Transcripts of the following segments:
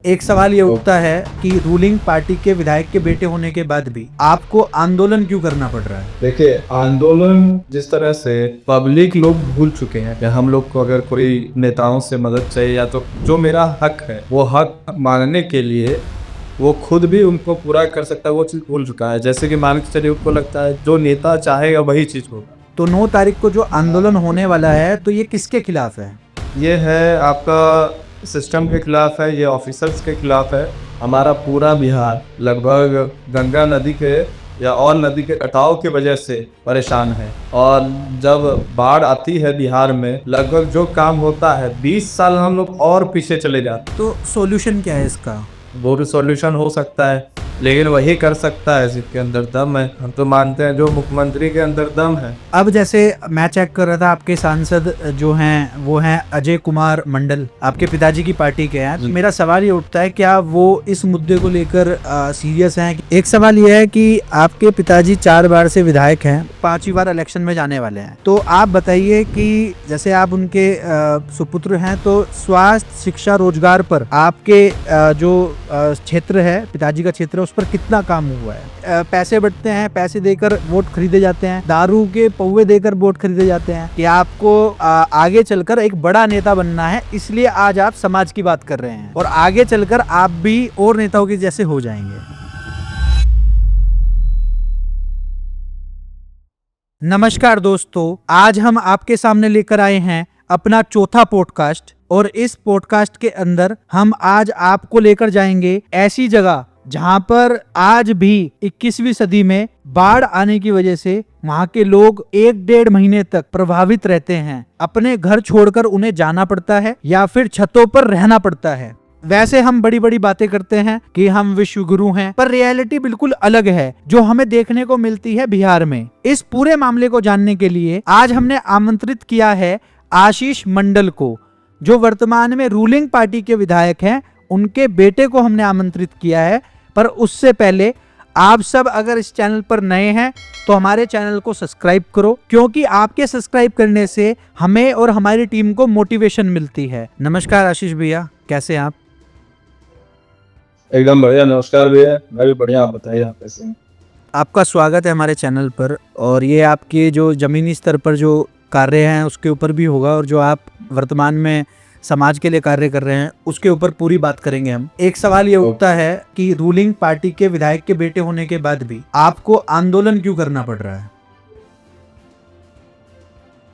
एक सवाल ये उठता है कि रूलिंग पार्टी के विधायक के बेटे होने के बाद भी आपको आंदोलन क्यों करना पड़ रहा है? देखिए, आंदोलन जिस तरह से पब्लिक लोग भूल चुके हैं या हम लोग को अगर कोई नेताओं से मदद चाहिए या तो जो मेरा हक है वो हक मांगने के लिए वो खुद भी उनको पूरा कर सकता है, वो चीज़ भूल चुका है। जैसे कि मान के चलिए उनको लगता है जो नेता चाहेगा वही चीज़ होगा। तो 9 तारीख को जो आंदोलन होने वाला है तो ये किसके खिलाफ है? ये है आपका सिस्टम के खिलाफ है, ये ऑफिसर्स के खिलाफ है। हमारा पूरा बिहार लगभग गंगा नदी के या और नदी के कटाव की वजह से परेशान है, और जब बाढ़ आती है बिहार में लगभग जो काम होता है 20 साल हम लोग और पीछे चले जाते हैं। तो सॉल्यूशन क्या है इसका? वो भी सॉल्यूशन हो सकता है, लेकिन वही कर सकता है जिसके अंदर दम है। हम तो मानते हैं जो मुख्यमंत्री के अंदर दम है। अब जैसे मैं चेक कर रहा था, आपके सांसद जो हैं वो हैं अजय कुमार मंडल, आपके पिताजी की पार्टी के हैं। तो मेरा सवाल ये उठता है, क्या वो इस मुद्दे को लेकर सीरियस हैं? एक सवाल ये है कि आपके पिताजी 4 बार से विधायक हैं, 5वीं बार इलेक्शन में जाने वाले हैं। तो आप बताइए कि जैसे आप उनके सुपुत्र हैं, तो स्वास्थ्य, शिक्षा, रोजगार पर आपके जो क्षेत्र है, पिताजी का क्षेत्र, उस पर कितना काम हुआ है? पैसे बंटते हैं, पैसे देकर वोट खरीदे जाते हैं, दारू के पौवे देकर वोट खरीदे जाते हैं। कि आपको आगे चलकर एक बड़ा नेता बनना है, इसलिए आज आप समाज की बात कर रहे हैं और आगे चलकर आप भी और नेताओं के जैसे हो जाएंगे। नमस्कार दोस्तों, आज हम आपके सामने लेकर आए हैं अपना चौथा पॉडकास्ट, और इस पॉडकास्ट के अंदर हम आज आपको लेकर जाएंगे ऐसी जगह जहां पर आज भी 21वीं सदी में बाढ़ आने की वजह से वहां के लोग 1-1.5 महीने तक प्रभावित रहते हैं। अपने घर छोड़कर उन्हें जाना पड़ता है या फिर छतों पर रहना पड़ता है। वैसे हम बड़ी बड़ी बातें करते हैं कि हम विश्व गुरु हैं, पर रियलिटी बिल्कुल अलग है जो हमें देखने को मिलती है बिहार में। इस पूरे मामले को जानने के लिए आज हमने आमंत्रित किया है आशीष मंडल को, जो वर्तमान में रूलिंग पार्टी के विधायक हैं। उनके बेटे को हमने आमंत्रित किया है, पर उससे पहले आप सब अगर इस चैनल पर नए हैं तो हमारे चैनल को सब्सक्राइब करो, क्योंकि आपके सब्सक्राइब करने से हमें और हमारी टीम को मोटिवेशन मिलती है। नमस्कार आशीष भैया, कैसे हैं आप? एकदम बढ़िया। नमस्कार भैया, मैं भी बढ़िया। आप बताइए, आप कैसे हैं? आपका स्वागत है हमारे चैनल पर, और ये आपके जो जमीनी स्तर पर जो कार्य हैं उसके ऊपर भी होगा, और जो आप वर्तमान में समाज के लिए कार्य कर रहे हैं उसके ऊपर पूरी बात करेंगे हम। एक सवाल ये उठता है कि रूलिंग पार्टी के विधायक के बेटे होने के बाद भी आपको आंदोलन क्यों करना पड़ रहा है?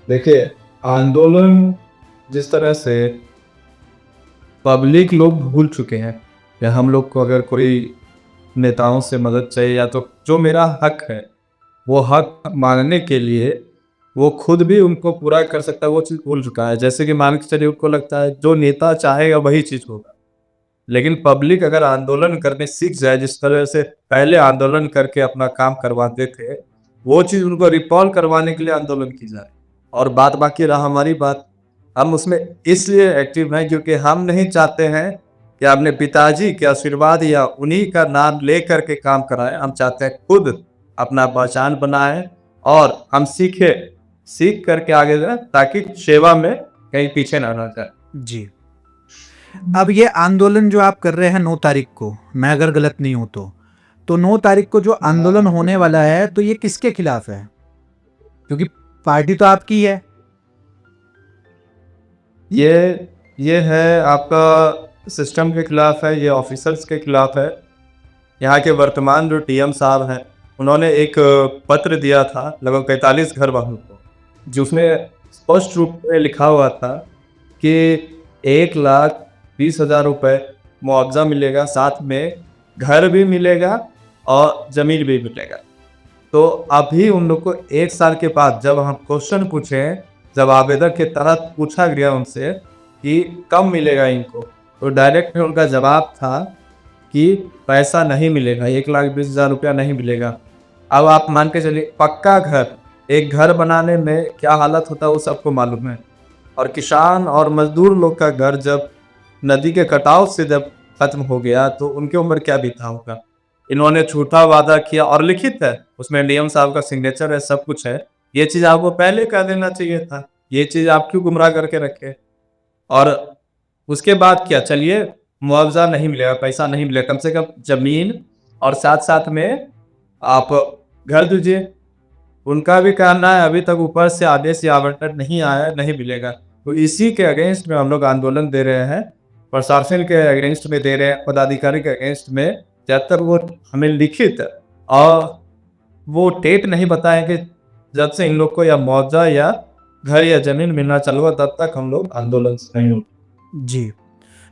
देखिए, आंदोलन जिस तरह से पब्लिक लोग भूल चुके हैं या हम लोग को अगर कोई नेताओं से मदद चाहिए या तो जो मेरा हक है वो हक मांगने के लिए वो खुद भी उनको पूरा कर सकता है, वो चीज़ भूल चुका है। जैसे कि मान के चलिए उनको लगता है जो नेता चाहेगा वही चीज़ होगा, लेकिन पब्लिक अगर आंदोलन करने सीख जाए, जिस तरह से पहले आंदोलन करके अपना काम करवाते थे, वो चीज़ उनको रिकॉल करवाने के लिए आंदोलन की जाए। और बात बाकी रहा हमारी बात, हम उसमें इसलिए एक्टिव हैं क्योंकि हम नहीं चाहते हैं कि अपने पिताजी के आशीर्वाद या उन्हीं का नाम ले करके काम कराएं। हम चाहते हैं खुद अपना पहचान बनाएं और हम सीख करके आगे जाए, ताकि सेवा में कहीं पीछे ना रह जाए। जी, अब ये आंदोलन जो आप कर रहे हैं 9 तारीख को, मैं अगर गलत नहीं हूं तो 9 तारीख को जो आंदोलन होने वाला है तो ये किसके खिलाफ है? क्योंकि पार्टी तो आपकी है। ये है आपका सिस्टम के खिलाफ है, ये ऑफिसर्स के खिलाफ है। यहाँ के वर्तमान जो टीएम साहब हैं उन्होंने एक पत्र दिया था लगभग 45 घर वालों को, जिसमें स्पष्ट रूप में लिखा हुआ था कि 1,20,000 रुपये मुआवजा मिलेगा, साथ में घर भी मिलेगा और ज़मीन भी मिलेगा। तो अभी उन लोग को 1 साल के बाद जब हम क्वेश्चन पूछे, जब आवेदन के तहत पूछा गया उनसे कि कब मिलेगा इनको, तो डायरेक्ट उनका जवाब था कि पैसा नहीं मिलेगा, 1,20,000 रुपया नहीं मिलेगा। अब आप मान के चलिए, पक्का घर, एक घर बनाने में क्या हालत होता है वो सबको मालूम है, और किसान और मजदूर लोग का घर जब नदी के कटाव से जब खत्म हो गया तो उनके ऊपर क्या बीता होगा। इन्होंने झूठा वादा किया और लिखित है, उसमें डीएम साहब का सिग्नेचर है, सब कुछ है। ये चीज़ आपको पहले कह देना चाहिए था, ये चीज़ आप क्यों गुमराह करके रखे? और उसके बाद क्या, चलिए मुआवजा नहीं मिलेगा, पैसा नहीं मिलेगा, कम से कम जमीन और साथ साथ में आप घर दीजिए। उनका भी कहना है अभी तक ऊपर से आदेश या आवंटन नहीं आया, नहीं मिलेगा। तो इसी के अगेंस्ट में हम लोग आंदोलन दे रहे हैं, प्रशासन के अगेंस्ट में दे रहे हैं, पदाधिकारी के अगेंस्ट में। जब तक वो हमें लिखित और वो डेट नहीं बताएंगे जब से इन लोग को या मुआवजा या घर या जमीन मिलना चालू हुआ, तब तक हम लोग आंदोलन से नहीं होंगे। जी,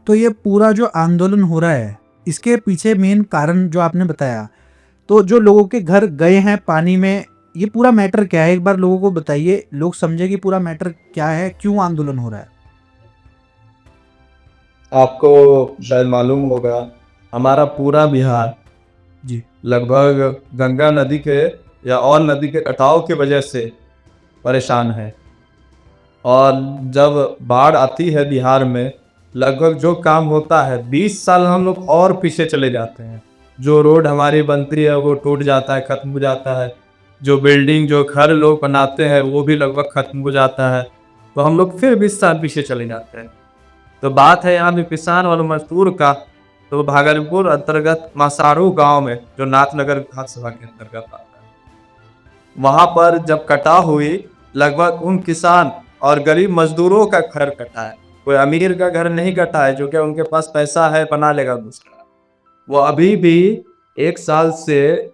तो ये पूरा जो आंदोलन हो रहा है इसके पीछे मेन कारण जो आपने बताया, तो जो लोगों के घर गए हैं पानी में, ये पूरा मैटर क्या है, एक बार लोगों को बताइए, लोग समझे कि पूरा मैटर क्या है, क्यों आंदोलन हो रहा है। आपको शायद मालूम होगा, हमारा पूरा बिहार जी लगभग गंगा नदी के या और नदी के कटाव की वजह से परेशान है। और जब बाढ़ आती है बिहार में, लगभग जो काम होता है 20 साल हम लोग और पीछे चले जाते हैं। जो रोड हमारी बनती है वो टूट जाता है, खत्म हो जाता है। जो बिल्डिंग जो घर लोग बनाते हैं वो भी लगभग खत्म हो जाता है। तो हम लोग फिर 20 साल पीछे चले जाते हैं। तो बात है यहाँ पे किसान और मजदूर का, तो भागलपुर अंतर्गत मासारू गांव में, जो नाथनगर विधानसभा के अंतर्गत आता है, वहां पर जब कटाव हुई, लगभग उन किसान और गरीब मजदूरों का घर कटा है। कोई अमीर का घर नहीं कटा है, जो कि उनके पास पैसा है बना लेगा दूसरा। वो अभी भी 1 साल से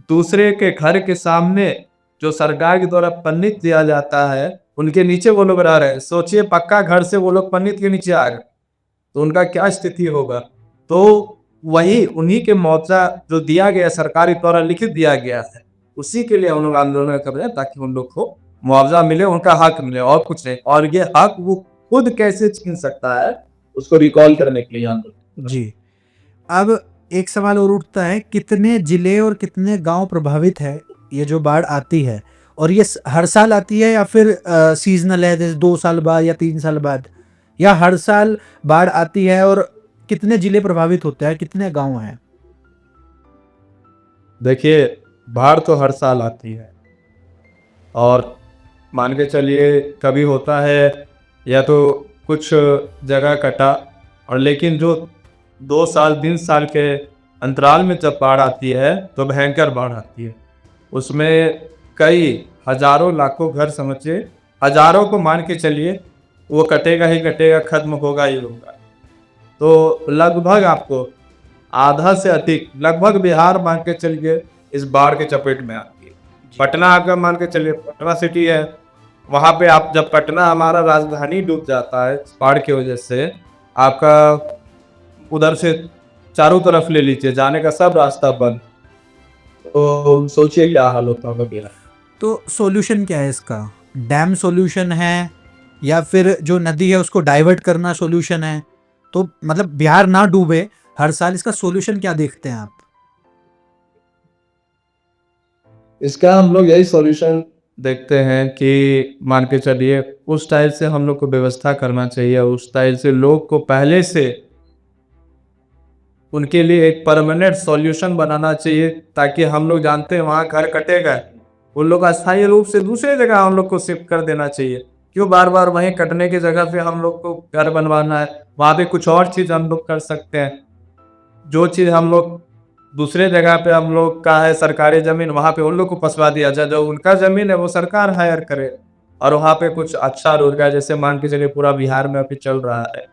दूसरे के घर के सामने जो सरकार के द्वारा पन्नित दिया जाता है, उनके नीचे वो लोग रह रहे हैं। सोचिए, पक्का घर से वो लोग पन्नित के नीचे आ गए तो उनका क्या स्थिति होगा। तो वही उन्हीं के मुआवजा जो दिया गया, सरकारी द्वारा लिखित दिया गया है, उसी के लिए हम लोग आंदोलन कर रहे हैं, ताकि उन लोग को मुआवजा मिले, उनका हक मिले, और कुछ नहीं। और ये हक वो खुद कैसे छीन सकता है, उसको रिकॉल करने के लिए आंदोलन। जी, अब एक सवाल और उठता है, कितने जिले और कितने गांव प्रभावित है ये जो बाढ़ आती है, और ये हर साल आती है या फिर सीजनल है, जैसे 2 साल बाद या 3 साल बाद, या हर साल बाढ़ आती है, और कितने जिले प्रभावित होते हैं, कितने गांव हैं। देखिए, बाढ़ तो हर साल आती है, और मान के चलिए कभी होता है या तो कुछ जगह कटा, और लेकिन जो 2 साल 3 साल के अंतराल में जब बाढ़ आती है तो भयंकर बाढ़ आती है। उसमें कई हजारों लाखों घर, समझिए हजारों को मान के चलिए, वो कटेगा ही कटेगा, खत्म होगा ही होगा। तो लगभग आपको आधा से अधिक, लगभग बिहार मान के चलिए इस बाढ़ के चपेट में आती है। पटना आपका मान के चलिए, पटना सिटी है, वहाँ पे आप जब पटना हमारा राजधानी डूब जाता है बाढ़ की वजह से, आपका उधर से चारों तरफ ले लीजिए, जाने का सब रास्ता बंद। तो सोचिए क्या हाल होता होगा बिहार। तो सॉल्यूशन क्या है इसका, डैम सॉल्यूशन है या फिर जो नदी है उसको डाइवर्ट करना सॉल्यूशन है, तो मतलब बिहार ना डूबे हर साल, इसका सॉल्यूशन क्या देखते हैं आप। इसका हम लोग यही सॉल्यूशन देखते हैं कि मान के चलिए उस टाइप से हम लोग को व्यवस्था करना चाहिए, उस टाइप से लोग को पहले से उनके लिए एक परमानेंट सॉल्यूशन बनाना चाहिए, ताकि हम लोग जानते हैं वहाँ घर कटेगा, उन लोग अस्थायी रूप से दूसरे जगह हम लोग को शिफ्ट कर देना चाहिए। क्यों बार बार वहीं कटने की जगह पे हम लोग को घर बनवाना है। वहाँ पे कुछ और चीज़ हम लोग कर सकते हैं। जो चीज़ हम लोग दूसरे जगह पे हम लोग का है सरकारी ज़मीन, वहाँ पे उन लोग को फंसवा दिया जाए, जो उनका ज़मीन है वो सरकार हायर करे, और वहाँ पे कुछ अच्छा रोजगार, जैसे मान के चलिए पूरा बिहार में अभी चल रहा है,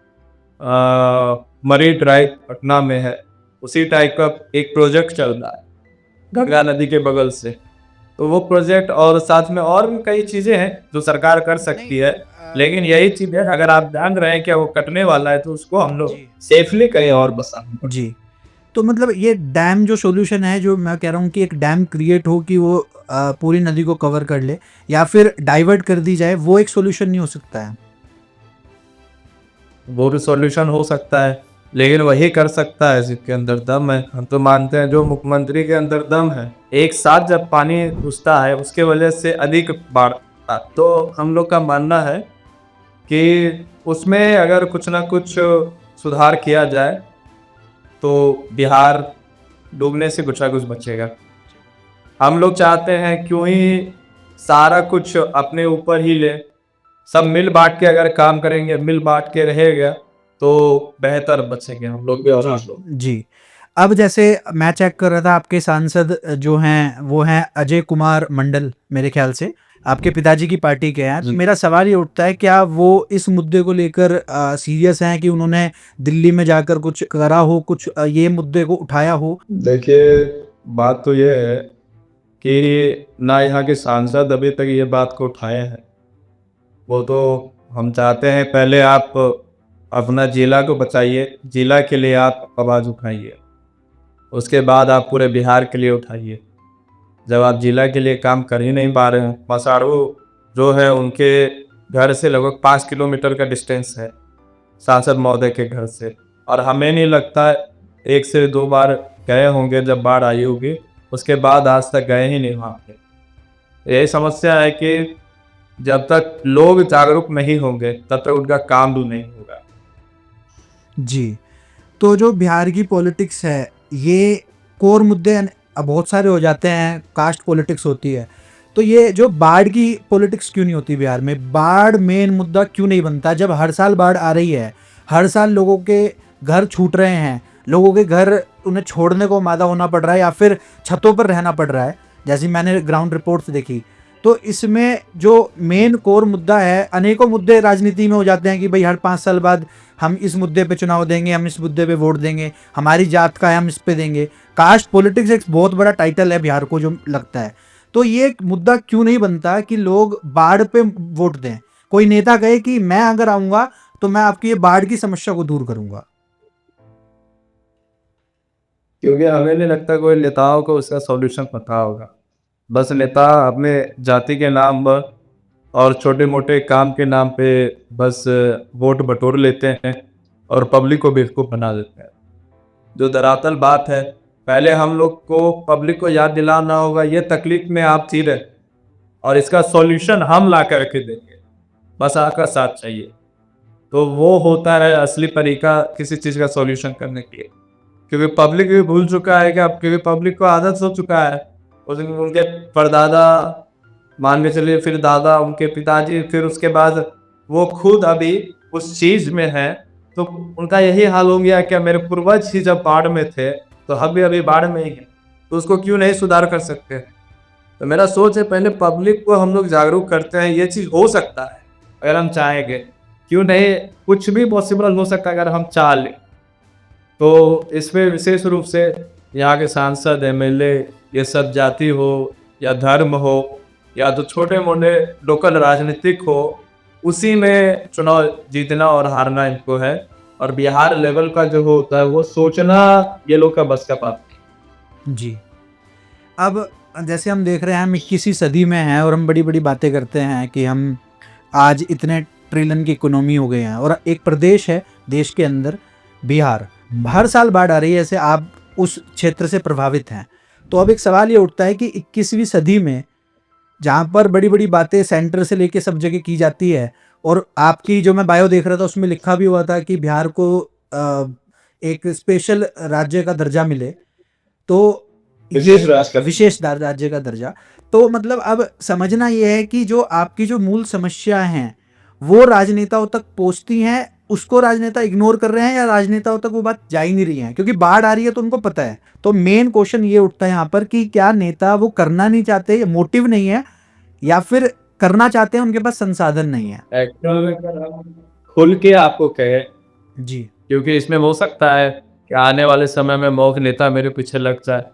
मरीन ड्राइव पटना में है, उसी टाइप का एक प्रोजेक्ट चल रहा है गंगा नदी के बगल से। तो वो प्रोजेक्ट और साथ में और भी कई चीज़ें हैं जो सरकार कर सकती है, लेकिन यही चीज़ है, अगर आप जान रहे हैं कि वो कटने वाला है तो उसको हम लोग सेफली कहीं और बसाएं। जी, तो मतलब ये डैम जो सॉल्यूशन है, जो मैं कह रहा हूँ कि एक डैम क्रिएट हो कि वो पूरी नदी को कवर कर ले, या फिर डाइवर्ट कर दी जाए, वो एक सॉल्यूशन नहीं हो सकता है। वो भी सॉल्यूशन हो सकता है, लेकिन वही कर सकता है जिसके अंदर दम है। हम तो मानते हैं जो मुख्यमंत्री के अंदर दम है, एक साथ जब पानी घुसता है उसके वजह से अधिक बाढ़, तो हम लोग का मानना है कि उसमें अगर कुछ ना कुछ सुधार किया जाए तो बिहार डूबने से कुछ ना कुछ बचेगा। हम लोग चाहते हैं क्यों ही सारा कुछ अपने ऊपर ही ले, सब मिल बांट के अगर काम करेंगे, मिल बांट के रहेगा, तो बेहतर बचेंगे हम लोग भी और आप लोग। जी। अब जैसे मैं चेक कर रहा था, आपके सांसद जो हैं वो हैं अजय कुमार मंडल, मेरे ख्याल से आपके पिताजी की पार्टी के हैं। जी। मेरा सवाल ये उठता है, क्या वो इस मुद्दे को लेकर सीरियस हैं कि उन्होंने दिल्ली में जाकर कुछ करा हो, कुछ ये मुद्दे को उठाया हो? देखिए, बात तो ये है कि ना यहाँ के सांसद अभी तक ये बात को उठाए हैं। वो तो हम चाहते हैं पहले आप अपना जिला को बचाइए, जिला के लिए आप आवाज़ उठाइए, उसके बाद आप पूरे बिहार के लिए उठाइए। जब आप जिला के लिए काम कर ही नहीं पा रहे हैं, मसाड़ू जो है उनके घर से लगभग 5 किलोमीटर का डिस्टेंस है सांसद महोदय के घर से, और हमें नहीं लगता 1 से 2 बार गए होंगे जब बाढ़ आई होगी, उसके बाद आज तक गए ही नहीं वहाँ पे। यही समस्या है कि जब तक लोग जागरूक नहीं होंगे तब तक उनका काम भी नहीं होगा। जी। तो जो बिहार की पॉलिटिक्स है, ये कोर मुद्दे बहुत सारे हो जाते हैं, कास्ट पॉलिटिक्स होती है, तो ये जो बाढ़ की पॉलिटिक्स क्यों नहीं होती बिहार में? बाढ़ मेन मुद्दा क्यों नहीं बनता जब हर साल बाढ़ आ रही है, हर साल लोगों के घर छूट रहे हैं, लोगों के घर उन्हें छोड़ने को मादा होना पड़ रहा है या फिर छतों पर रहना पड़ रहा है, जैसी मैंने ग्राउंड रिपोर्ट्स देखी। तो इसमें जो मेन कोर मुद्दा है, अनेकों मुद्दे राजनीति में हो जाते हैं कि भाई हर 5 साल बाद हम इस मुद्दे पे चुनाव देंगे, हम इस मुद्दे पे वोट देंगे, हमारी जात का है हम इस पे देंगे। कास्ट पॉलिटिक्स एक बहुत बड़ा टाइटल है बिहार को जो लगता है। तो ये एक मुद्दा क्यों नहीं बनता कि लोग बाढ़ पे वोट दें? कोई नेता कहे कि मैं अगर आऊंगा तो मैं आपकी ये बाढ़ की समस्या को दूर करूंगा। क्योंकि हमें नहीं लगता कोई नेताओं को उसका सॉल्यूशन पता होगा। बस नेता अपने जाति के नाम पर और छोटे मोटे काम के नाम पे बस वोट बटोर लेते हैं और पब्लिक को बेवकूफ़ बना देते हैं। जो दरअसल बात है, पहले हम लोग को पब्लिक को याद दिलाना होगा ये तकलीफ में आप जी रहे और इसका सॉल्यूशन हम ला कर के देंगे, बस आपका साथ चाहिए। तो वो होता है असली तरीका किसी चीज़ का सॉल्यूशन करने के लिए। क्योंकि पब्लिक भी भूल चुका है कि अब, क्योंकि पब्लिक को आदत हो चुका है, उनके परदादा मान के चलिए, फिर दादा, उनके पिताजी, फिर उसके बाद वो खुद अभी उस चीज़ में है, तो उनका यही हाल हो गया कि मेरे पूर्वज ही जब बाढ़ में थे तो हम भी अभी बाढ़ में ही हैं, तो उसको क्यों नहीं सुधार कर सकते। तो मेरा सोच है पहले पब्लिक को हम लोग जागरूक करते हैं, ये चीज़ हो सकता है अगर हम चाहेंगे, क्यों नहीं, कुछ भी पॉसिबल हो सकता है अगर हम चाह लें। तो इसमें विशेष रूप से यहाँ के सांसद, एमएलए, ये सब जाति हो या धर्म हो या तो छोटे मोटे लोकल राजनीतिक हो, उसी में चुनाव जीतना और हारना इनको है। और बिहार लेवल का जो होता है वो सोचना ये लोग का बस का बात नहीं। जी। अब जैसे हम देख रहे हैं हम 21वीं सदी में हैं और हम बड़ी बड़ी बातें करते हैं कि हम आज इतने ट्रिलियन की इकोनॉमी हो गए हैं, और एक प्रदेश है देश के अंदर बिहार, हर साल बाढ़ आ रही है, ऐसे आप उस क्षेत्र से प्रभावित हैं। तो अब एक सवाल ये उठता है कि 21वीं सदी में जहाँ पर बड़ी बड़ी बातें सेंटर से लेके सब जगह की जाती है, और आपकी जो मैं बायो देख रहा था उसमें लिखा भी हुआ था कि बिहार को एक स्पेशल राज्य का दर्जा मिले, तो विशेष राज्य का। विशेष राज्य का दर्जा। तो मतलब अब समझना ये है कि जो आपकी जो मूल समस्या हैं वो राजनेताओं तक पहुंचती हैं, उसको राजनेता इग्नोर कर रहे हैं, या राजनेताओं तक वो बात जा ही नहीं रही है? क्योंकि बाढ़ आ रही है तो उनको पता है। तो मेन क्वेश्चन ये उठता है यहाँ पर कि क्या नेता वो करना नहीं चाहते, मोटिव नहीं है, या फिर करना चाहते हैं उनके पास संसाधन नहीं है? एक्चुअल में अगर हम खुल के आपको कहे, जी। क्योंकि इसमें हो सकता है कि आने वाले समय में मौक नेता मेरे पीछे लग जाए,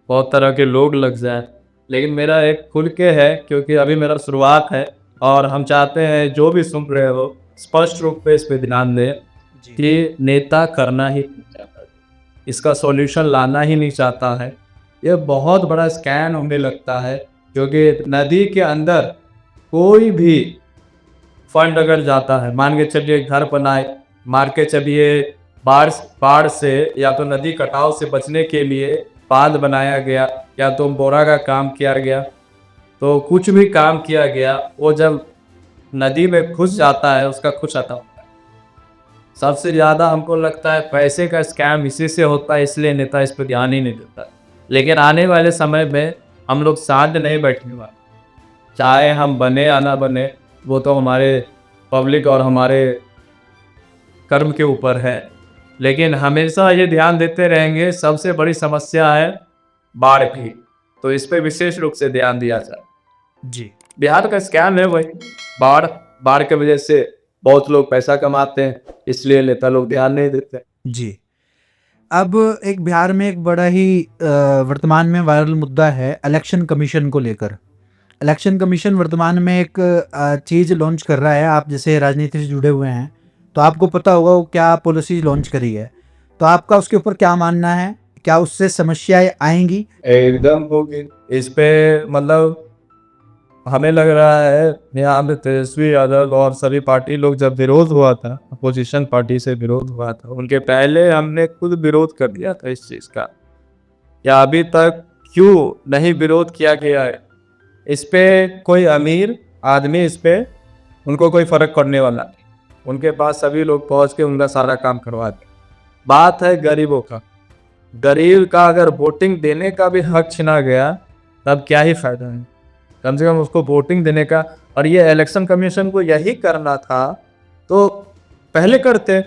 बहुत तरह के लोग लग जाए, लेकिन मेरा एक खुल के है क्योंकि अभी मेरा शुरुआत है और हम चाहते हैं जो भी सुन रहे हो स्पष्ट रूप पे इस पे ध्यान दें कि नेता करना ही नहीं चाहता, इसका सॉल्यूशन लाना ही नहीं चाहता है। ये बहुत बड़ा स्कैम होने लगता है क्योंकि नदी के अंदर कोई भी फंड अगर जाता है, मान के चलिए घर बनाए, मार के चलिए बाढ़ से या तो नदी कटाव से बचने के लिए बांध बनाया गया या तो बोरा का काम किया गया, तो कुछ भी काम किया गया वो जब नदी में घुस जाता है उसका कुछ आता होता है। सबसे ज़्यादा हमको लगता है पैसे का स्कैम इसी से होता है, इसलिए नेता इस पर ध्यान ही नहीं देता। लेकिन आने वाले समय में हम लोग शांत नहीं बैठने वाले, चाहे हम बने या ना बने, वो तो हमारे पब्लिक और हमारे कर्म के ऊपर है, लेकिन हमेशा ये ध्यान देते रहेंगे। सबसे बड़ी समस्या है बाढ़ की, तो इस पे विशेष रूप से ध्यान दिया जाए। जी। बिहार का स्कैम है वही बाढ़। बाढ़ के वजह से बहुत लोग पैसा कमाते हैं, इसलिए नेता लोग ध्यान नहीं देते। जी। अब एक बिहार में एक बड़ा ही वर्तमान में वायरल मुद्दा है इलेक्शन कमीशन को लेकर। इलेक्शन कमीशन वर्तमान में एक चीज़ लॉन्च कर रहा है। आप जैसे राजनीति से जुड़े हुए हैं तो आपको पता होगा वो क्या पॉलिसी लॉन्च करी है, तो आपका उसके ऊपर क्या मानना है? क्या उससे समस्याएं आएंगी? एकदम होगी इस पे। मतलब हमें लग रहा है यहाँ पे तेजस्वी यादव और सभी पार्टी लोग जब विरोध हुआ था, अपोजिशन पार्टी से विरोध हुआ था, उनके पहले हमने खुद विरोध कर दिया था इस चीज़ का। या अभी तक क्यों नहीं विरोध किया गया है? इस पे कोई अमीर आदमी इस पे उनको कोई फर्क पड़ने वाला नहीं। उनके पास सभी लोग पहुंच के उनका सारा काम करवाते। बात है गरीबों का। गरीब का अगर वोटिंग देने का भी हक छीना गया तब क्या ही फायदा है? कम से कम उसको वोटिंग देने का। और ये इलेक्शन कमीशन को यही करना था तो पहले करते।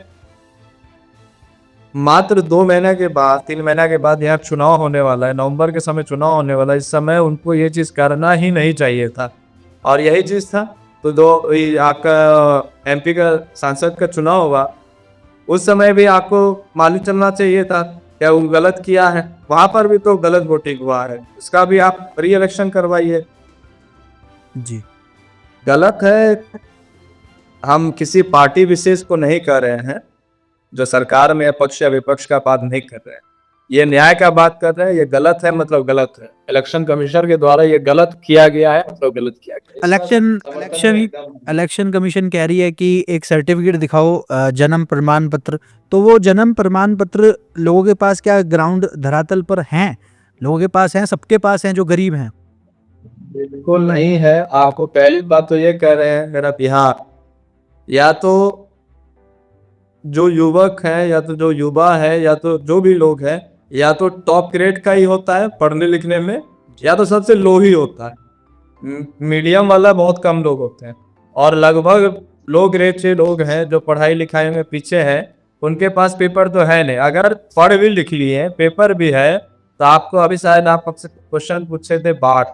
मात्र 2 महीने के बाद 3 महीने के बाद यहाँ चुनाव होने वाला है, नवंबर के समय चुनाव होने वाला है। इस समय उनको ये चीज़ करना ही नहीं चाहिए था, और यही चीज़ था। तो आपका एमपी का सांसद का चुनाव हुआ, उस समय भी आपको मालूम चलना चाहिए था क्या वो गलत किया है। वहाँ पर भी तो गलत वोटिंग हुआ है, उसका भी आप री इलेक्शन करवाइए। जी। गलत है। हम किसी पार्टी विशेष को नहीं कर रहे हैं, जो सरकार में पक्ष या विपक्ष का बात नहीं कर रहे हैं, ये न्याय का बात कर रहे हैं। ये गलत है मतलब गलत है। इलेक्शन कमीशन के द्वारा ये गलत किया गया है मतलब गलत किया गया है। इलेक्शन कमीशन कह रही है कि एक सर्टिफिकेट दिखाओ, जन्म प्रमाण पत्र। तो वो जन्म प्रमाण पत्र लोगों के पास क्या ग्राउंड धरातल पर हैं? लोगों के पास हैं, सबके पास हैं जो गरीब हैं? बिल्कुल नहीं है। आपको पहली बात तो ये कह रहे हैं मेरा बिहार, या तो जो युवक है या तो जो युवा है या तो जो भी लोग हैं, या तो टॉप ग्रेड का ही होता है पढ़ने लिखने में, या तो सबसे लो ही होता है। मीडियम वाला बहुत कम लोग होते हैं, और लगभग लो ग्रेड से लोग हैं जो पढ़ाई लिखाई में पीछे हैं। उनके पास पेपर तो है नहीं। अगर पढ़ भी लिख लिए पेपर भी है तो आपको अभी शायद आप आपसे क्वेश्चन पूछे थे बाढ़,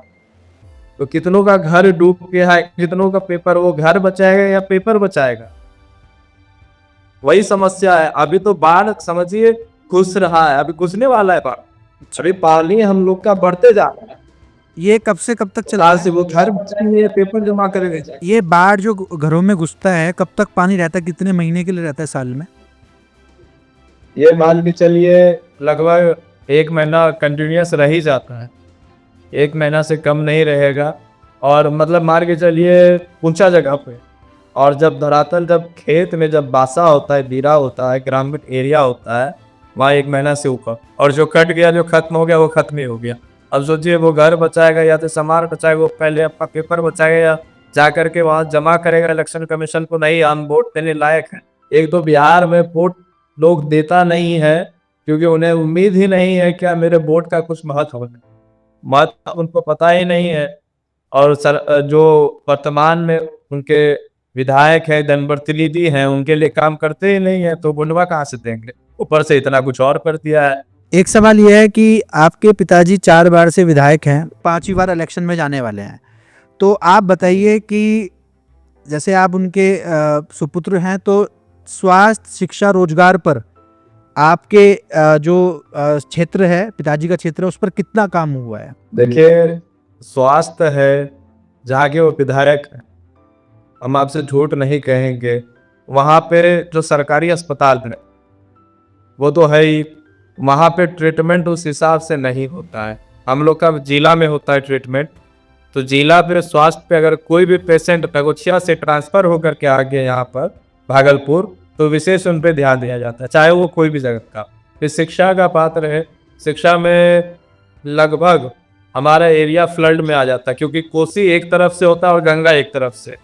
तो कितनों का घर डूब गया है, कितनों का पेपर, वो घर बचाएगा या पेपर बचाएगा? वही समस्या है। अभी तो बाढ़ समझिए घुस रहा है, अभी घुसने वाला है बाढ़। अभी पानी हम लोग का बढ़ते जा रहा है। ये कब से कब तक चला से वो घर बचाएंगे, पेपर जमा करेंगे। ये बाढ़ जो घरों में घुसता है, कब तक पानी रहता है? कितने महीने के लिए रहता है साल में? ये मान के चलिए लगभग 1 महीना कंटिन्यूस रह ही जाता है। 1 महीना से कम नहीं रहेगा। और मतलब मान के चलिए ऊंचा जगह पे, और जब धरातल, जब खेत में जब बासा होता है, दीरा होता है, ग्रामीण एरिया होता है, वहाँ 1 महीना से ऊपर। और जो कट गया, जो खत्म हो गया, वो खत्म ही हो गया। अब सोचिए वो घर बचाएगा या तो सामान बचाएगा, वो पहले अपना पेपर बचाएगा या जा करके वहाँ जमा करेगा इलेक्शन कमीशन को? नहीं, हम वोट देने लायक है। एक तो बिहार में वोट लोग देता नहीं है क्योंकि उन्हें उम्मीद ही नहीं है क्या मेरे वोट का कुछ महत्व है। महत्व उनको पता ही नहीं है। और जो वर्तमान में उनके विधायक है, जनप्रतिनिधि हैं, उनके लिए काम करते ही नहीं है, तो बुनवा कहाँ से देंगे? ऊपर से इतना कुछ और कर दिया है। एक सवाल यह है कि आपके पिताजी 4 बार से विधायक हैं, 5वीं बार इलेक्शन में जाने वाले हैं, तो आप बताइए कि जैसे आप उनके सुपुत्र हैं, तो स्वास्थ्य, शिक्षा, रोजगार पर आपके जो क्षेत्र है, पिताजी का क्षेत्र है, उस पर कितना काम हुआ है? देखिए, स्वास्थ्य है, जहाँ के वो विधायक है, हम आपसे झूठ नहीं कहेंगे। वहाँ पे जो सरकारी अस्पताल है वो तो है ही, वहाँ पे ट्रीटमेंट उस हिसाब से नहीं होता है। हम लोग का जिला में होता है ट्रीटमेंट, तो जिला पे स्वास्थ्य पे अगर कोई भी पेशेंट कगोछिया से ट्रांसफ़र होकर के आ गए यहाँ पर भागलपुर, तो विशेष उन पे ध्यान दिया जाता है, चाहे वो कोई भी जगह का। फिर शिक्षा का पात्र है, शिक्षा में लगभग हमारा एरिया फ्लड में आ जाता है, क्योंकि कोसी एक तरफ से होता है और गंगा एक तरफ से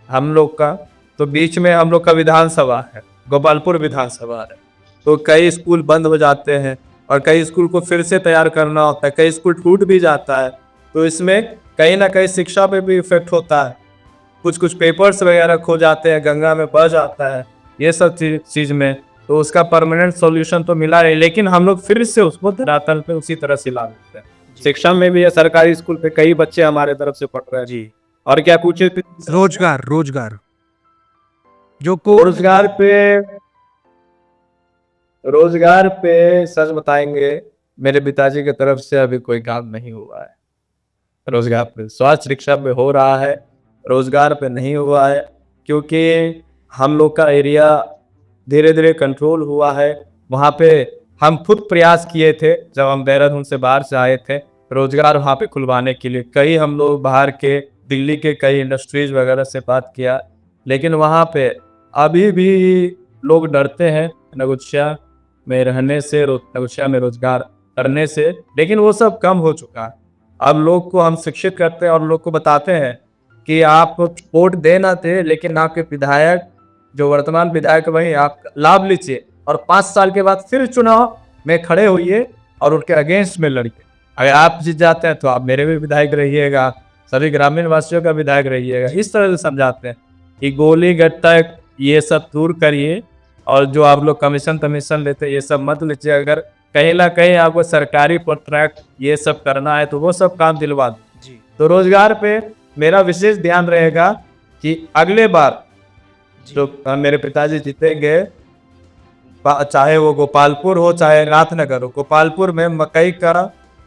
हम लोग का, तो बीच में हम लोग का विधानसभा है, गोपालपुर विधानसभा है। तो कई स्कूल बंद हो जाते हैं और कई स्कूल को फिर से तैयार करना होता है, कई स्कूल टूट भी जाता है, तो इसमें कहीं ना कहीं शिक्षा पे भी इफेक्ट होता है। कुछ पेपर्स वगैरह खो जाते हैं, गंगा में बह जाता है, ये सब चीज में, तो उसका परमानेंट सॉल्यूशन तो मिला नहीं, लेकिन हम लोग फिर से उसको धरातल पे उसी तरह से ला देते हैं। शिक्षा में भी है, सरकारी स्कूल पे कई बच्चे हमारे तरफ से पढ़ रहे हैं जी। और क्या पूछे थे? रोजगार, रोजगार जो को रोजगार पे सच बताएंगे, मेरे पिताजी की तरफ से अभी कोई काम नहीं हुआ है। रोजगार पे स्वास्थ्य शिक्षा पे हो रहा है, रोजगार पे नहीं हुआ है, क्योंकि हम लोग का एरिया धीरे धीरे कंट्रोल हुआ है। वहाँ पे हम खुद प्रयास किए थे जब हम देहरादून से बाहर से आए थे, रोजगार वहाँ पे खुलवाने के लिए कई हम लोग बाहर के दिल्ली के कई इंडस्ट्रीज वगैरह से बात किया, लेकिन वहाँ पे अभी भी लोग डरते हैं नगुच्छा में रहने से, नगुच्छा में रोजगार करने से, लेकिन वो सब कम हो चुका है। अब लोग को हम शिक्षित करते हैं और लोग को बताते हैं कि आप वोट देना थे, लेकिन आपके विधायक जो वर्तमान विधायक वही आप लाभ लीजिए और 5 साल के बाद फिर चुनाव में खड़े होइए और उनके अगेंस्ट में लड़िए। अगर आप जीत जाते हैं तो आप मेरे भी विधायक रहिएगा, सभी ग्रामीण वासियों का विधायक रहिएगा। इस तरह से समझाते हैं कि गोली गट्टा ये सब दूर करिए और जो आप लोग कमीशन लेते हैं ये सब मत लीजिए। अगर कहीं ना कहीं आपको सरकारी कॉन्ट्रैक्ट ये सब करना है तो वो सब काम दिलवा दो जी। तो रोजगार पे मेरा विशेष ध्यान रहेगा कि अगले बार जो मेरे पिताजी जीतेंगे, चाहे वो गोपालपुर हो चाहे नाथनगर हो, गोपालपुर में मकई का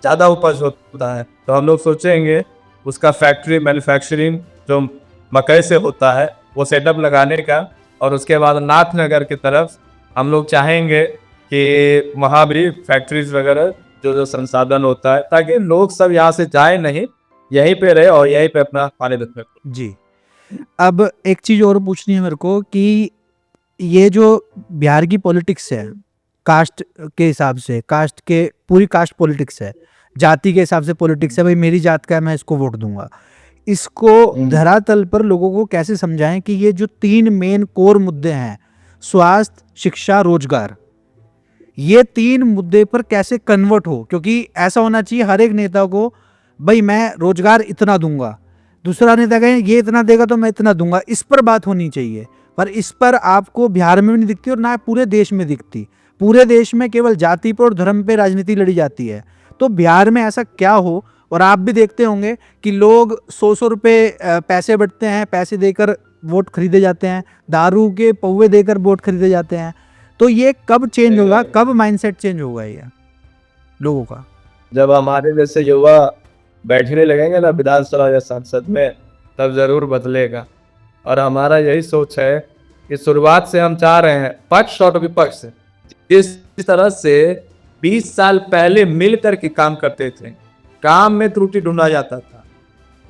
ज़्यादा उपज होता है, तो हम लोग सोचेंगे उसका फैक्ट्री मैन्युफैक्चरिंग जो मकई से होता है वो सेटअप लगाने का, और उसके बाद नाथनगर की तरफ हम लोग चाहेंगे कि वहाँ भी फैक्ट्रीज वगैरह जो संसाधन होता है, ताकि लोग सब यहाँ से जाए नहीं, यहीं पे रहे और यहीं पे अपना पानी देते जी। अब एक चीज और पूछनी है मेरे को कि ये जो बिहार की पॉलिटिक्स है, कास्ट के हिसाब से, कास्ट के पूरी कास्ट पॉलिटिक्स है, जाति के हिसाब से पॉलिटिक्स है, भाई मेरी जात का है मैं इसको वोट दूंगा, इसको धरातल पर लोगों को कैसे समझाएं कि ये जो 3 मेन कोर मुद्दे हैं, स्वास्थ्य, शिक्षा, रोजगार, ये 3 मुद्दे पर कैसे कन्वर्ट हो? क्योंकि ऐसा होना चाहिए हर एक नेता को, भाई मैं रोजगार इतना दूंगा, दूसरा नेता कहें ये इतना देगा तो मैं इतना दूंगा, इस पर बात होनी चाहिए। पर इस पर आपको बिहार में भी नहीं दिखती और ना पूरे देश में दिखती। पूरे देश में केवल जाति पर और धर्म पे राजनीति लड़ी जाती है। तो बिहार में ऐसा क्या हो? और आप भी देखते होंगे कि लोग 100 रुपये पैसे बटते हैं, पैसे देकर वोट खरीदे जाते हैं, दारू के पौवे देकर वोट खरीदे जाते हैं। तो ये कब चेंज होगा, कब माइंडसेट चेंज होगा ये लोगों का? जब हमारे जैसे युवा बैठने लगेंगे ना विधानसभा या संसद में, तब जरूर बदलेगा। और हमारा यही सोच है कि शुरुआत से हम चाह रहे हैं पक्ष और विपक्ष इस तरह से 20 साल पहले मिलकर के काम करते थे, काम में त्रुटि ढूंढा जाता था,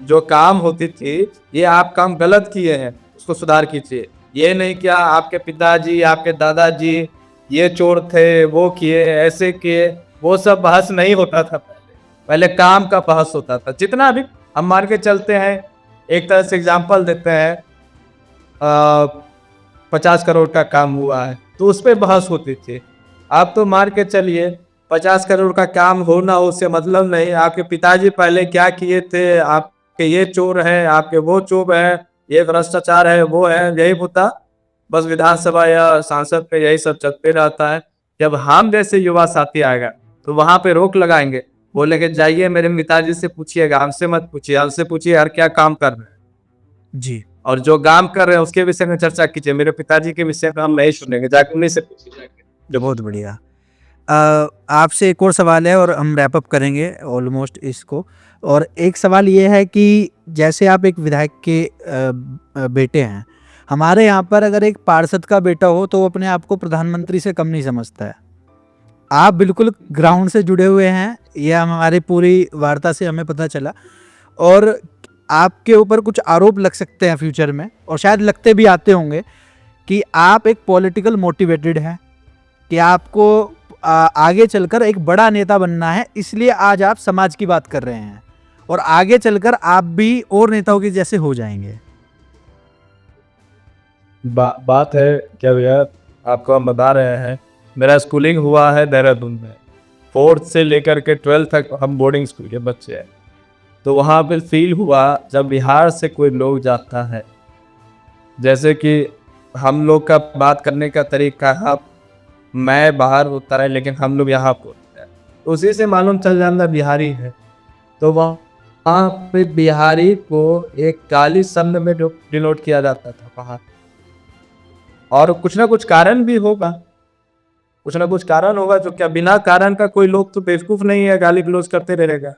जो काम होती थी ये आप काम गलत किए हैं उसको सुधार कीजिए, ये नहीं क्या आपके पिताजी आपके दादाजी ये चोर थे, वो किए ऐसे किए, वो सब बहस नहीं होता था। पहले काम का बहस होता था। जितना भी हम मान के चलते हैं, एक तरह से एग्जाम्पल देते हैं, 50 करोड़ का काम हुआ है तो उस पर बहस होती थी। आप तो मान के चलिए 50 करोड़ का काम हो ना हो उससे मतलब नहीं, आपके पिताजी पहले क्या किए थे, आपके ये चोर है, आपके वो चोर है, ये भ्रष्टाचार है, वो है, यही मुद्दा बस विधानसभा या सांसद पे यही सब चलते रहता है। जब हम जैसे युवा साथी आएगा तो वहां पे रोक लगाएंगे, बोलेंगे जाइए मेरे पिताजी से पूछिएगा, हमसे मत पूछिए, हमसे पूछिए यार क्या काम कर रहे हैं जी, और जो काम कर रहे हैं उसके विषय में चर्चा कीजिए, मेरे पिताजी के विषय में हम नहीं सुनेंगे, जाकर उन्हीं से पूछिए। जो बहुत बढ़िया। आपसे एक और सवाल है और हम रैप अप करेंगे ऑलमोस्ट इसको। और एक सवाल ये है कि जैसे आप एक विधायक के बेटे हैं, हमारे यहाँ पर अगर एक पार्षद का बेटा हो तो वो अपने आप को प्रधानमंत्री से कम नहीं समझता है। आप बिल्कुल ग्राउंड से जुड़े हुए हैं, यह हमारी पूरी वार्ता से हमें पता चला। और आपके ऊपर कुछ आरोप लग सकते हैं फ्यूचर में, और शायद लगते भी आते होंगे, कि आप एक पॉलिटिकल मोटिवेटेड हैं, कि आपको आगे चलकर एक बड़ा नेता बनना है, इसलिए आज आप समाज की बात कर रहे हैं और आगे चलकर आप भी और नेताओं के जैसे हो जाएंगे। बात है क्या भैया, आपको हम बता रहे हैं, मेरा स्कूलिंग हुआ है देहरादून में, 4th से लेकर के 12th तक हम बोर्डिंग स्कूल के बच्चे हैं। तो वहाँ पे फील हुआ जब बिहार से कोई लोग जाता है, जैसे कि हम लोग का बात करने का तरीका है, मैं बाहर उतर है लेकिन हम लोग यहाँ बोलते हैं, उसी से मालूम चल जाता बिहारी है। तो वहाँ पे बिहारी को एक काली शब्द में डिनोट किया जाता था बाहर। और कुछ ना कुछ कारण भी होगा, कुछ ना कुछ कारण होगा, जो क्या बिना कारण का कोई लोग तो बेवकूफ़ नहीं है, गाली गलौज करते रहेगा।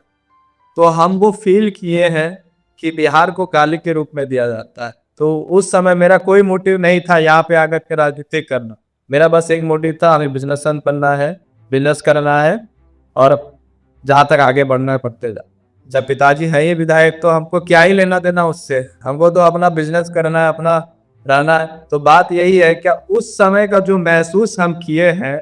तो हम वो फील किए हैं कि बिहार को काली के रूप में दिया जाता है। तो उस समय मेरा कोई मोटिव नहीं था यहाँ पे आकर के राजनीति करना। मेरा बस एक मोटिव था, हमें बिजनेसमैन बनना है, बिजनेस करना है और जहाँ तक आगे बढ़ना है बढ़ते जा। जब पिताजी है ही विधायक तो हमको क्या ही लेना देना उससे, हमको तो अपना बिजनेस करना है, अपना रहना है। तो बात यही है क्या उस समय का जो महसूस हम किए हैं,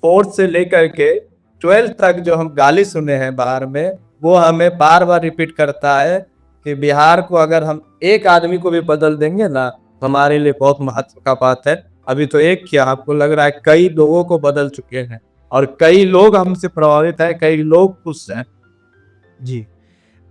4th से लेकर के 12th तक जो हम गाली सुने हैं बाहर में, वो हमें बार बार रिपीट करता है कि बिहार को अगर हम एक आदमी को भी बदल देंगे ना, हमारे लिए बहुत महत्व का बात है। अभी तो एक क्या, आपको लग रहा है कई लोगों को बदल चुके हैं और कई लोग हमसे प्रभावित हैं, कई लोग खुश हैं। जी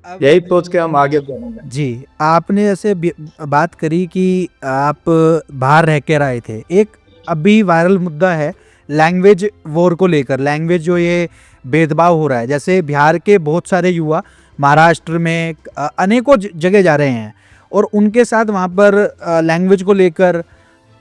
यही सोच के हम आगे बढ़ेंगे। जी, आपने ऐसे बात करी कि आप बाहर रह कर आए थे। एक अभी वायरल मुद्दा है लैंग्वेज वॉर को लेकर, लैंग्वेज जो ये भेदभाव हो रहा है। जैसे बिहार के बहुत सारे युवा महाराष्ट्र में अनेकों जगह जा रहे हैं और उनके साथ वहाँ पर लैंग्वेज को लेकर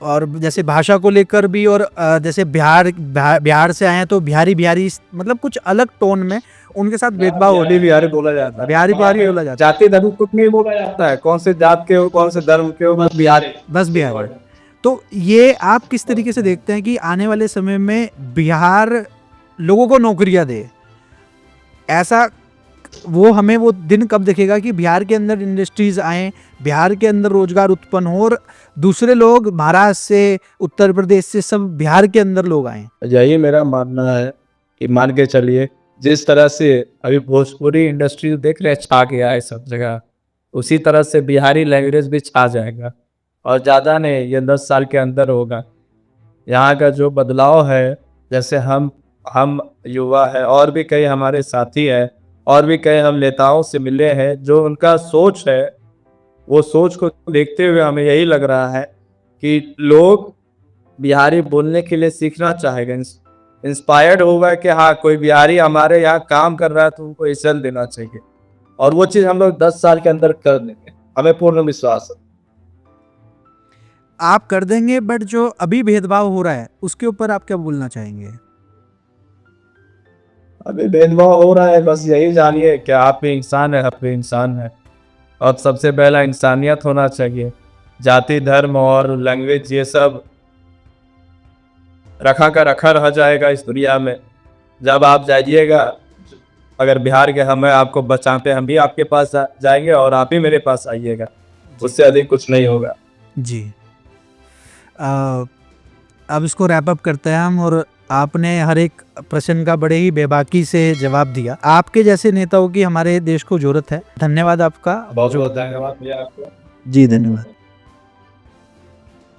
और जैसे भाषा को लेकर भी, और जैसे बिहार से आए हैं तो बिहारी मतलब कुछ अलग टोन में उनके साथ भेदभाव हो रहा है। बिहारी बोला जाता है, बिहारी बोला जाता है, जाति धर्म कुछ नहीं बोला जाता है, कौन से जात के हो, कौन से धर्म के हो, बस बिहारी। बस बिहार। तो ये आप किस तरीके से देखते हैं कि आने वाले समय में बिहार लोगों को नौकरियां दे? ऐसा हमें वो दिन कब दिखेगा कि बिहार के अंदर इंडस्ट्रीज आए, बिहार के अंदर रोजगार उत्पन्न हो और दूसरे लोग महाराष्ट्र से, उत्तर प्रदेश से, सब बिहार के अंदर लोग आए? यही मेरा मानना है कि मान के चलिए जिस तरह से अभी भोजपुरी इंडस्ट्री देख रहे छा गया है सब जगह, उसी तरह से बिहारी लैंग्वेज भी छा जाएगा और ज़्यादा नहीं, ये 10 साल के अंदर होगा। यहाँ का जो बदलाव है, जैसे हम युवा है और भी कई हमारे साथी हैं और भी कई हम नेताओं से मिले हैं, जो उनका सोच है, वो सोच को देखते हुए हमें यही लग रहा है कि लोग बिहारी बोलने के लिए सीखना चाहेगा, इंस्पायर्ड होगा कि हाँ कोई बिहारी हमारे यहाँ काम कर रहा है तो उनको इज्जत देना चाहिए। और वो चीज़ हम लोग 10 साल के अंदर कर देंगे, हमें पूर्ण विश्वास है। आप कर देंगे, बट जो अभी भेदभाव हो रहा है उसके ऊपर आप क्या बोलना चाहेंगे? अभी भेदभाव हो रहा है, बस यही जानिए कि आप भी इंसान है, आप भी इंसान है और सबसे पहला इंसानियत होना चाहिए। जाति धर्म और लैंग्वेज ये सब रखा रह जाएगा इस दुनिया में। जब आप जाइएगा, अगर बिहार के हमें आपको बचाते, हम भी आपके पास जाएंगे और आप भी मेरे पास आइएगा, उससे अधिक कुछ नहीं होगा। जी, अब इसको रैप अप करते हैं हम। और आपने हर एक प्रश्न का बड़े ही बेबाकी से जवाब दिया। आपके जैसे नेताओं की हमारे देश को जरूरत है। धन्यवाद आपका। बहुत बहुत धन्यवाद भैया आपको। जी धन्यवाद।